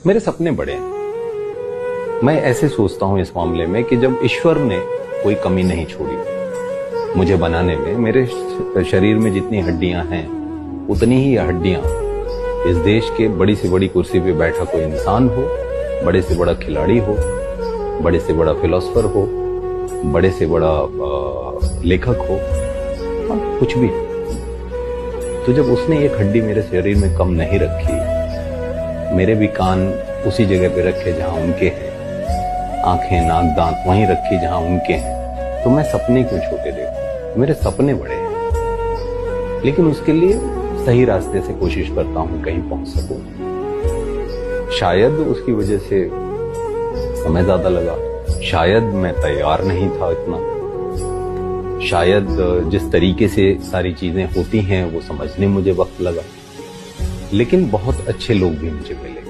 मेरे सपने बड़े हैं। मैं ऐसे सोचता हूं इस मामले में कि जब ईश्वर ने कोई कमी नहीं छोड़ी मुझे बनाने में, मेरे शरीर में जितनी हड्डियां हैं उतनी ही हड्डियां इस देश के बड़ी से बड़ी कुर्सी पे बैठा कोई इंसान हो, बड़े से बड़ा खिलाड़ी हो, बड़े से बड़ा फिलोसफर हो, बड़े से बड़ा लेखक हो, कुछ भी। तो जब उसने एक हड्डी मेरे शरीर में कम नहीं रखी, मेरे भी कान उसी जगह पे रखे जहां उनके हैं, आंखें नाक दांत वहीं रखी जहां उनके हैं, तो मैं सपने क्यों छोटे देखूं? मेरे सपने बड़े हैं, लेकिन उसके लिए सही रास्ते से कोशिश करता हूं कहीं पहुंच सकूं। शायद उसकी वजह से समय ज्यादा लगा, शायद मैं तैयार नहीं था इतना, शायद जिस तरीके से सारी चीजें होती हैं वो समझने मुझे वक्त लगा, लेकिन बहुत अच्छे लोग भी मुझे मिले।